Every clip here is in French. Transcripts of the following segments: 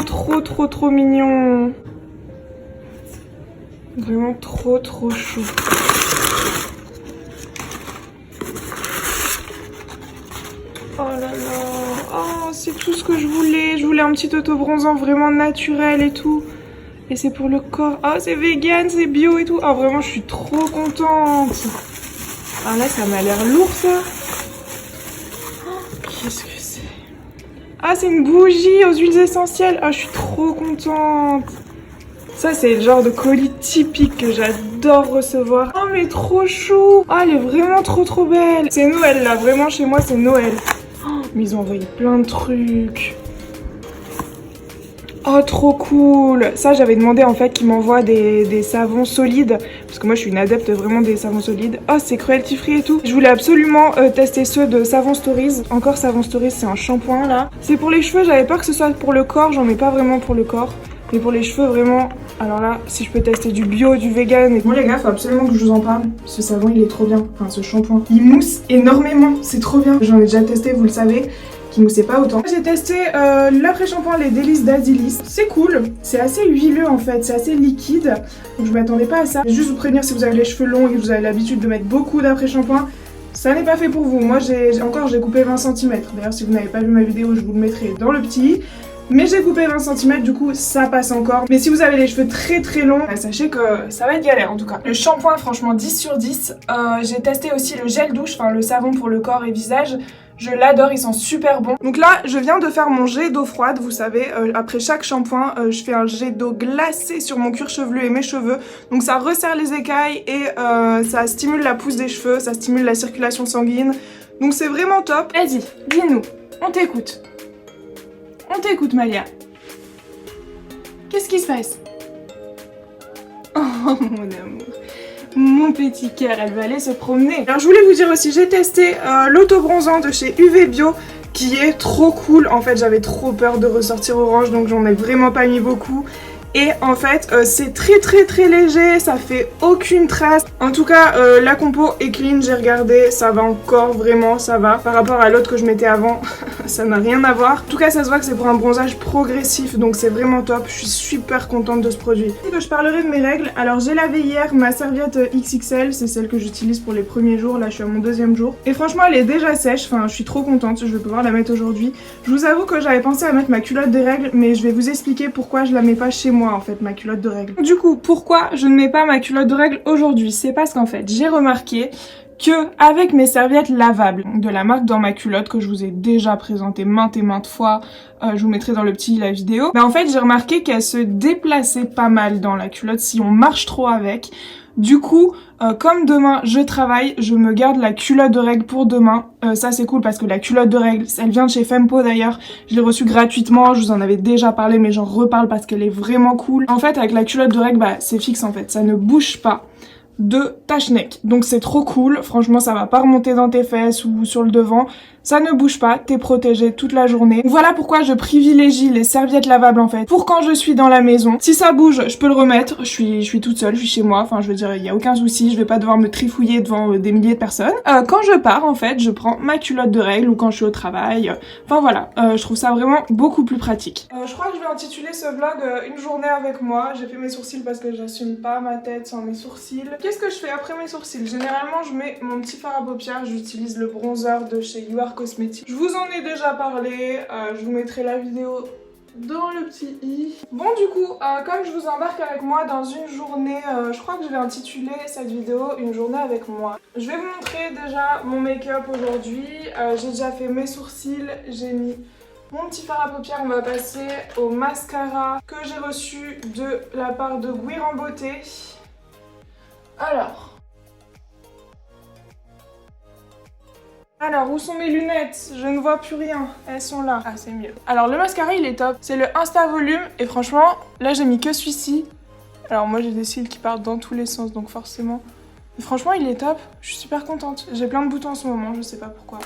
trop mignon. Vraiment trop chou. Oh là là. Oh, c'est tout ce que je voulais. Je voulais un petit auto-bronzant vraiment naturel et tout. Et c'est pour le corps. Oh, c'est vegan, c'est bio et tout. Oh, vraiment, je suis trop contente. Ah là, ça m'a l'air lourd, ça. Oh, qu'est-ce que c'est? Ah, c'est une bougie aux huiles essentielles. Ah, je suis trop contente. Ça, c'est le genre de colis typique que j'adore recevoir. Oh, mais trop chou. Oh, elle est vraiment trop belle. C'est Noël, là. Vraiment, chez moi, c'est Noël. Oh, mais ils ont envoyé plein de trucs. Oh, trop cool. Ça, j'avais demandé, en fait, qu'ils m'envoient des savons solides. Parce que moi, je suis une adepte vraiment des savons solides. Oh, c'est cruelty free et tout. Je voulais absolument tester ceux de Savon Stories. Encore Savon Stories, c'est un shampoing, là. C'est pour les cheveux. J'avais peur que ce soit pour le corps. J'en mets pas vraiment pour le corps. Mais pour les cheveux, vraiment... Alors là, si je peux tester du bio, du vegan... Bon les gars, faut absolument que je vous en parle. Ce savon, il est trop bien. Enfin, ce shampoing. Il mousse énormément. C'est trop bien. J'en ai déjà testé, vous le savez. Qui moussait pas autant. J'ai testé l'après-shampoing Les Délices d'Azilis. C'est cool. C'est assez huileux en fait. C'est assez liquide. Donc je m'attendais pas à ça. Juste vous prévenir si vous avez les cheveux longs et que vous avez l'habitude de mettre beaucoup d'après-shampoing. Ça n'est pas fait pour vous. Moi, j'ai coupé 20 cm. D'ailleurs, si vous n'avez pas vu ma vidéo, je vous le mettrai dans le petit. Mais j'ai coupé 20 cm, du coup ça passe encore. Mais si vous avez les cheveux très longs, sachez que ça va être galère en tout cas. Le shampoing, franchement 10 sur 10. J'ai testé aussi le gel douche, enfin le savon pour le corps et visage. Je l'adore, il sent super bon. Donc là, je viens de faire mon jet d'eau froide, vous savez, après chaque shampoing, je fais un jet d'eau glacée sur mon cuir chevelu et mes cheveux. Donc ça resserre les écailles et ça stimule la pousse des cheveux, ça stimule la circulation sanguine. Donc c'est vraiment top. Vas-y, dis-nous, on t'écoute. On t'écoute, Malia. Qu'est-ce qui se passe? Oh, mon amour. Mon petit cœur, elle va aller se promener. Alors, je voulais vous dire aussi, j'ai testé l'auto-bronzant de chez UV Bio, qui est trop cool. En fait, j'avais trop peur de ressortir orange, donc j'en ai vraiment pas mis beaucoup. Et en fait, c'est très léger, ça fait aucune trace. En tout cas, la compo est clean, j'ai regardé, ça va encore, vraiment, ça va. Par rapport à l'autre que je mettais avant, ça n'a rien à voir. En tout cas, ça se voit que c'est pour un bronzage progressif, donc c'est vraiment top. Je suis super contente de ce produit. Et que je parlerai de mes règles. Alors, j'ai lavé hier ma serviette XXL, c'est celle que j'utilise pour les premiers jours. Là, je suis à mon deuxième jour. Et franchement, elle est déjà sèche, enfin, je suis trop contente, je vais pouvoir la mettre aujourd'hui. Je vous avoue que j'avais pensé à mettre ma culotte des règles, mais je vais vous expliquer pourquoi je la mets pas chez moi. En fait, ma culotte de règles. Du coup, pourquoi je ne mets pas ma culotte de règles aujourd'hui? C'est parce qu'en fait, j'ai remarqué que avec mes serviettes lavables de la marque Dans ma culotte, que je vous ai déjà présenté maintes et maintes fois, je vous mettrai dans le petit la vidéo, mais en fait j'ai remarqué qu'elles se déplaçaient pas mal dans la culotte si on marche trop avec. Du coup, comme demain je travaille, je me garde la culotte de règles pour demain. Ça c'est cool parce que la culotte de règles, elle vient de chez Fempo d'ailleurs. Je l'ai reçue gratuitement, je vous en avais déjà parlé mais j'en reparle parce qu'elle est vraiment cool. En fait avec la culotte de règles, bah c'est fixe en fait, ça ne bouge pas de tache neck. Donc c'est trop cool, franchement ça va pas remonter dans tes fesses ou sur le devant. Ça ne bouge pas, t'es protégé toute la journée. Voilà pourquoi je privilégie les serviettes lavables en fait. Pour quand je suis dans la maison. Si ça bouge, je peux le remettre. Je suis toute seule, je suis chez moi. Enfin, je veux dire, il y a aucun souci. Je vais pas devoir me trifouiller devant des milliers de personnes. Quand je pars, en fait, je prends ma culotte de règles ou quand je suis au travail. Enfin voilà, je trouve ça vraiment beaucoup plus pratique. Je crois que je vais intituler ce vlog une journée avec moi. J'ai fait mes sourcils parce que j'assume pas ma tête sans mes sourcils. Qu'est-ce que je fais après mes sourcils? Généralement, je mets mon petit fard à paupières. J'utilise le bronzer de chez You Are Cosmetics. Je vous en ai déjà parlé, je vous mettrai la vidéo dans le petit i. Bon du coup, comme je vous embarque avec moi dans une journée, je crois que je vais intituler cette vidéo une journée avec moi. Je vais vous montrer déjà mon make-up aujourd'hui. J'ai déjà fait mes sourcils, j'ai mis mon petit fard à paupières. On va passer au mascara que j'ai reçu de la part de Guir en Beauté. Alors, où sont mes lunettes? Je ne vois plus rien. Elles sont là. Ah, c'est mieux. Alors, le mascara, il est top. C'est le Insta Volume. Et franchement, là, j'ai mis que celui-ci. Alors, moi, j'ai des cils qui partent dans tous les sens, donc forcément. Mais franchement, il est top. Je suis super contente. J'ai plein de boutons en ce moment, je sais pas pourquoi.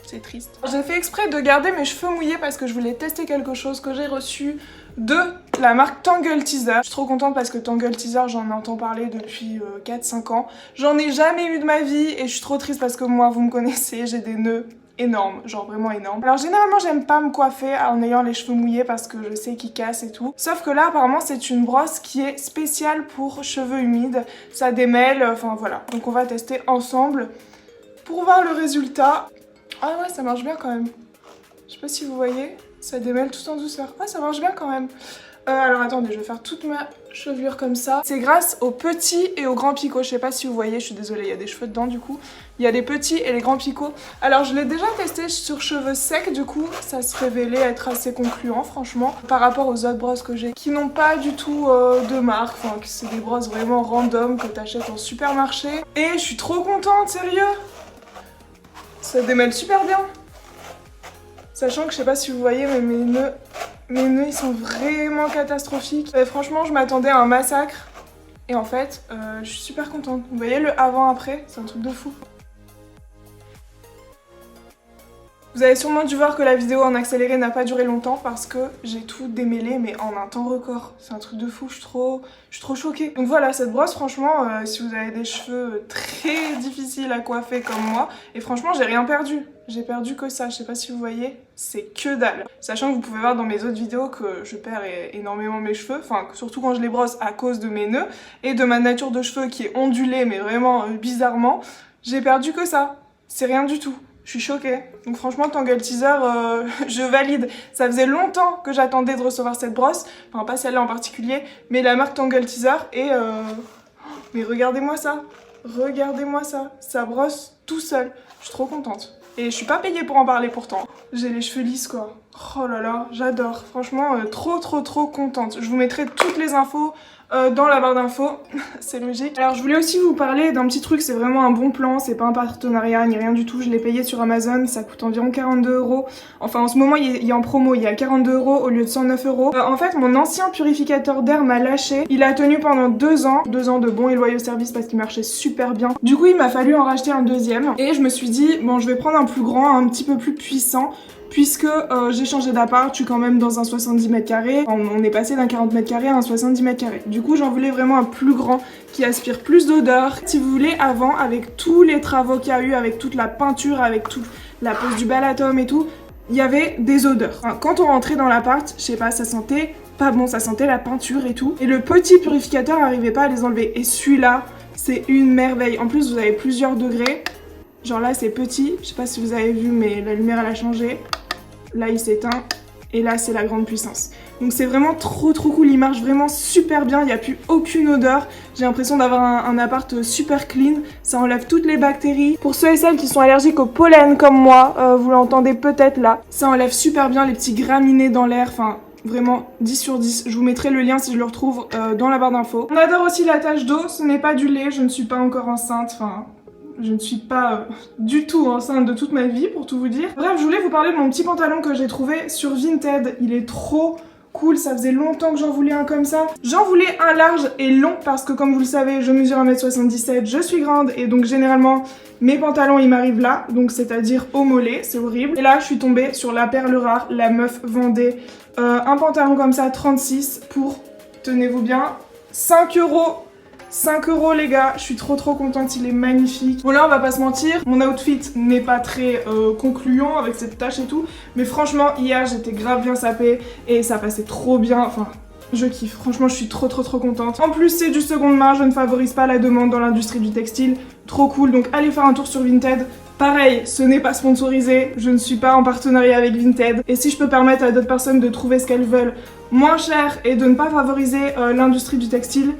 C'est triste. J'ai fait exprès de garder mes cheveux mouillés parce que je voulais tester quelque chose que j'ai reçu de la marque Tangle Teezer. Je suis trop contente parce que Tangle Teezer, j'en entends parler depuis 4-5 ans. J'en ai jamais eu de ma vie et je suis trop triste parce que moi, vous me connaissez, j'ai des nœuds énorme, genre vraiment énorme. Alors généralement j'aime pas me coiffer en ayant les cheveux mouillés parce que je sais qu'ils cassent et tout. Sauf que là apparemment c'est une brosse qui est spéciale pour cheveux humides, ça démêle, enfin voilà. Donc on va tester ensemble pour voir le résultat. Ah ouais, ça marche bien quand même. Je sais pas si vous voyez, ça démêle tout en douceur. Ah, ça marche bien quand même. Alors attendez, je vais faire toute ma chevelure comme ça. C'est grâce aux petits et aux grands picots. Je sais pas si vous voyez, je suis désolée, il y a des cheveux dedans du coup. Il y a les petits et les grands picots. Alors je l'ai déjà testé sur cheveux secs, du coup ça se révélait être assez concluant franchement. Par rapport aux autres brosses que j'ai, qui n'ont pas du tout de marque. Enfin, c'est des brosses vraiment random que t'achètes en supermarché. Et je suis trop contente, sérieux. Ça démêle super bien. Sachant que je sais pas si vous voyez, mais mes nœuds ils sont vraiment catastrophiques. Et franchement, je m'attendais à un massacre. Et en fait, je suis super contente. Vous voyez le avant-après, c'est un truc de fou. Vous avez sûrement dû voir que la vidéo en accéléré n'a pas duré longtemps parce que j'ai tout démêlé mais en un temps record. C'est un truc de fou, je suis trop choquée. Donc voilà, cette brosse franchement, si vous avez des cheveux très difficiles à coiffer comme moi, et franchement j'ai rien perdu. J'ai perdu que ça, je sais pas si vous voyez, c'est que dalle. Sachant que vous pouvez voir dans mes autres vidéos que je perds énormément mes cheveux, enfin surtout quand je les brosse à cause de mes nœuds et de ma nature de cheveux qui est ondulée mais vraiment bizarrement, j'ai perdu que ça. C'est rien du tout. Je suis choquée. Donc franchement, Tangle Teezer, je valide. Ça faisait longtemps que j'attendais de recevoir cette brosse. Enfin, pas celle-là en particulier, mais la marque Tangle Teezer. Et mais regardez-moi ça. Regardez-moi ça. Ça brosse tout seul. Je suis trop contente. Et je suis pas payée pour en parler pourtant. J'ai les cheveux lisses quoi. Oh là là, j'adore. Franchement, trop contente. Je vous mettrai toutes les infos dans la barre d'infos, c'est logique. Alors je voulais aussi vous parler d'un petit truc, c'est vraiment un bon plan, c'est pas un partenariat ni rien du tout, je l'ai payé sur Amazon, ça coûte environ 42 €. Enfin en ce moment il est en promo, il y a 42 € au lieu de 109 €. En fait mon ancien purificateur d'air m'a lâché, il a tenu pendant 2 ans de bons et loyaux services parce qu'il marchait super bien. Du coup il m'a fallu en racheter un deuxième et je me suis dit bon je vais prendre un plus grand, un petit peu plus puissant. Puisque j'ai changé d'appart, je suis quand même dans un 70 m². On est passé d'un 40 m² à un 70 m². Du coup, j'en voulais vraiment un plus grand qui aspire plus d'odeur. Si vous voulez, avant, avec tous les travaux qu'il y a eu, avec toute la peinture, avec toute la pose du balatum et tout, il y avait des odeurs. Enfin, quand on rentrait dans l'appart, je sais pas, ça sentait pas bon, ça sentait la peinture et tout. Et le petit purificateur n'arrivait pas à les enlever. Et celui-là, c'est une merveille. En plus, vous avez plusieurs degrés. Genre là, c'est petit. Je sais pas si vous avez vu, mais la lumière, elle a changé. Là il s'éteint et là c'est la grande puissance. Donc c'est vraiment trop cool, il marche vraiment super bien, il n'y a plus aucune odeur. J'ai l'impression d'avoir un appart super clean, ça enlève toutes les bactéries. Pour ceux et celles qui sont allergiques au pollen comme moi, vous l'entendez peut-être là, ça enlève super bien les petits graminées dans l'air, enfin vraiment 10 sur 10. Je vous mettrai le lien si je le retrouve dans la barre d'infos. On adore aussi la tache d'eau, ce n'est pas du lait, je ne suis pas encore enceinte, enfin... Je ne suis pas du tout enceinte de toute ma vie pour tout vous dire. Bref, je voulais vous parler de mon petit pantalon que j'ai trouvé sur Vinted. Il est trop cool, ça faisait longtemps que j'en voulais un comme ça. J'en voulais un large et long parce que comme vous le savez, je mesure 1m77, je suis grande et donc généralement mes pantalons ils m'arrivent là, donc c'est-à-dire au mollet, c'est horrible. Et là je suis tombée sur la perle rare, la meuf vendait un pantalon comme ça 36 pour, tenez-vous bien, 5 €. 5 € les gars, je suis trop contente, il est magnifique. Bon là on va pas se mentir, mon outfit n'est pas très concluant avec cette tache et tout, mais franchement hier j'étais grave bien sapée et ça passait trop bien, enfin je kiffe, franchement je suis trop contente. En plus c'est du seconde main, je ne favorise pas la demande dans l'industrie du textile, trop cool, donc allez faire un tour sur Vinted. Pareil, ce n'est pas sponsorisé, je ne suis pas en partenariat avec Vinted. Et si je peux permettre à d'autres personnes de trouver ce qu'elles veulent moins cher et de ne pas favoriser l'industrie du textile,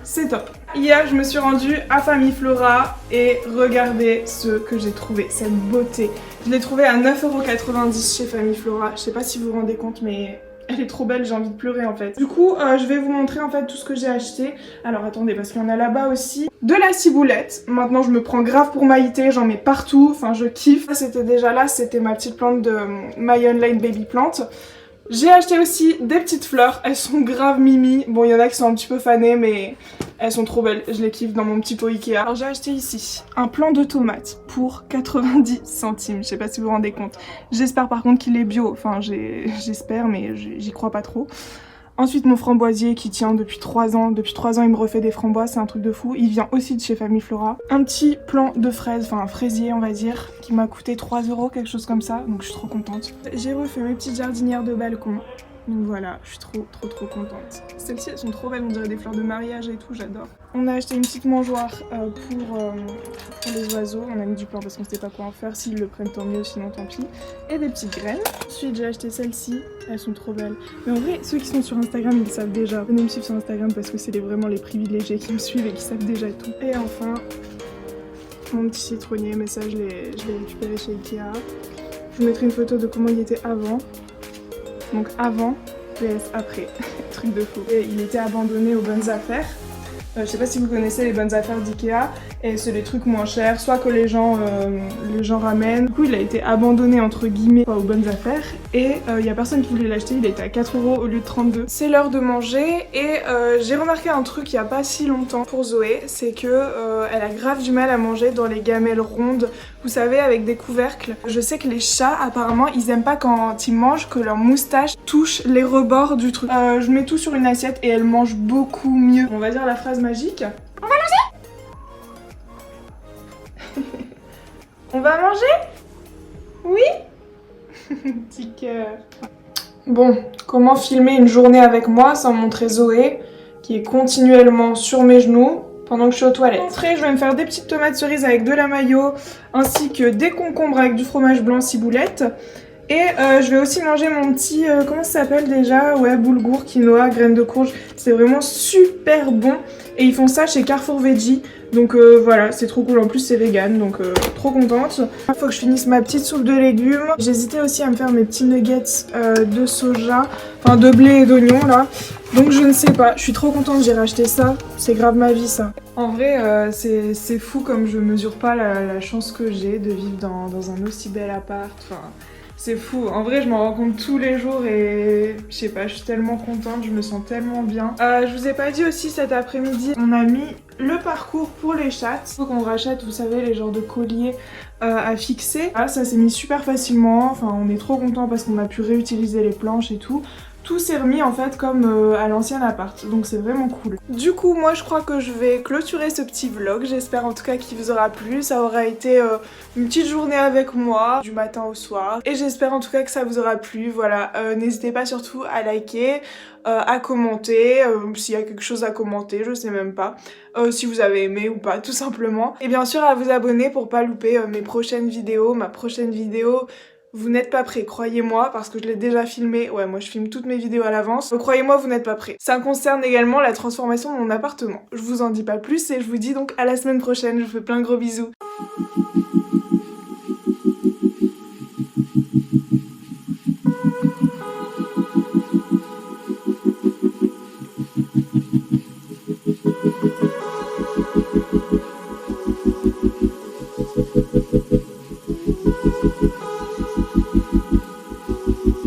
c'est top. Hier, je me suis rendue à Famille Flora et regardez ce que j'ai trouvé, cette beauté. Je l'ai trouvée à 9,90 € chez Famille Flora. Je sais pas si vous vous rendez compte, mais elle est trop belle, j'ai envie de pleurer en fait. Du coup, je vais vous montrer en fait tout ce que j'ai acheté. Alors attendez, parce qu'il y en a là-bas aussi. De la ciboulette. Maintenant, je me prends grave pour Maïté, j'en mets partout. Enfin, je kiffe. Ça, c'était déjà là, c'était ma petite plante de My Online Baby Plant. J'ai acheté aussi des petites fleurs, elles sont grave mimi. Bon, il y en a qui sont un petit peu fanées, mais elles sont trop belles, je les kiffe dans mon petit pot Ikea. Alors j'ai acheté ici un plant de tomates pour 90 centimes, je sais pas si vous vous rendez compte. J'espère par contre qu'il est bio, enfin j'espère, mais j'y crois pas trop. Ensuite mon framboisier qui tient depuis 3 ans. Depuis 3 ans il me refait des framboises, c'est un truc de fou. Il vient aussi de chez Famille Flora. Un petit plant de fraises, enfin un fraisier on va dire, qui m'a coûté 3 €, quelque chose comme ça. Donc je suis trop contente. J'ai refait mes petites jardinières de balcon. Donc voilà, je suis trop contente. Celles-ci elles sont trop belles, on dirait des fleurs de mariage et tout, j'adore. On a acheté une petite mangeoire pour les oiseaux, on a mis du pain parce qu'on sait pas quoi en faire, s'ils le prennent tant mieux, sinon tant pis. Et des petites graines. Ensuite j'ai acheté celles-ci, elles sont trop belles. Mais en vrai, ceux qui sont sur Instagram ils le savent déjà. Venez me suivre sur Instagram parce que c'est vraiment les privilégiés qui me suivent et qui savent déjà tout. Et enfin, mon petit citronnier, mais ça je l'ai récupéré chez Ikea. Je vous mettrai une photo de comment il était avant. Donc avant, vs après, truc de fou. Et il était abandonné aux bonnes affaires. Je sais pas si vous connaissez les bonnes affaires d'Ikea, et c'est les trucs moins chers, soit que les gens ramènent. Du coup il a été abandonné entre guillemets aux bonnes affaires, et il y a personne qui voulait l'acheter, il était à 4 € au lieu de 32. C'est l'heure de manger, et j'ai remarqué un truc il y a pas si longtemps pour Zoé, c'est que elle a grave du mal à manger dans les gamelles rondes, vous savez, avec des couvercles. Je sais que les chats apparemment ils aiment pas quand ils mangent que leur moustache touche les rebords du truc. Je mets tout sur une assiette et elle mange beaucoup mieux. On va dire la phrase magique. On va manger. On va manger? Oui. Petit cœur. Bon, comment filmer une journée avec moi sans montrer Zoé qui est continuellement sur mes genoux pendant que je suis aux toilettes. Entrée, je vais me faire des petites tomates cerises avec de la mayo ainsi que des concombres avec du fromage blanc ciboulette. Et je vais aussi manger mon petit, comment ça s'appelle déjà? Ouais, boulgour, quinoa, graines de courge. C'est vraiment super bon. Et ils font ça chez Carrefour Veggie. Donc voilà, c'est trop cool. En plus, c'est vegan, donc trop contente. Il faut que je finisse ma petite soupe de légumes. J'hésitais aussi à me faire mes petits nuggets de soja, enfin de blé et d'oignon là. Donc je ne sais pas, je suis trop contente, j'ai racheté ça. C'est grave ma vie ça. En vrai, c'est fou comme je mesure pas la chance que j'ai de vivre dans un aussi bel appart. Enfin, c'est fou, en vrai je m'en rends compte tous les jours et je sais pas, je suis tellement contente, je me sens tellement bien. Je vous ai pas dit aussi cet après-midi, on a mis le parcours pour les chattes. Faut qu'on rachète, vous savez, les genres de colliers à fixer. Là, ça s'est mis super facilement, enfin on est trop content parce qu'on a pu réutiliser les planches et tout. Tout s'est remis en fait comme à l'ancien appart, donc c'est vraiment cool. Du coup moi je crois que je vais clôturer ce petit vlog, j'espère en tout cas qu'il vous aura plu. Ça aura été une petite journée avec moi, du matin au soir, et j'espère en tout cas que ça vous aura plu. Voilà, n'hésitez pas surtout à liker, à commenter, s'il y a quelque chose à commenter, je sais même pas, si vous avez aimé ou pas tout simplement. Et bien sûr à vous abonner pour pas louper mes prochaines vidéos, ma prochaine vidéo. Vous n'êtes pas prêts, croyez-moi, parce que je l'ai déjà filmé. Ouais, moi je filme toutes mes vidéos à l'avance. Donc croyez-moi, vous n'êtes pas prêts. Ça concerne également la transformation de mon appartement. Je vous en dis pas plus et je vous dis donc à la semaine prochaine. Je vous fais plein de gros bisous.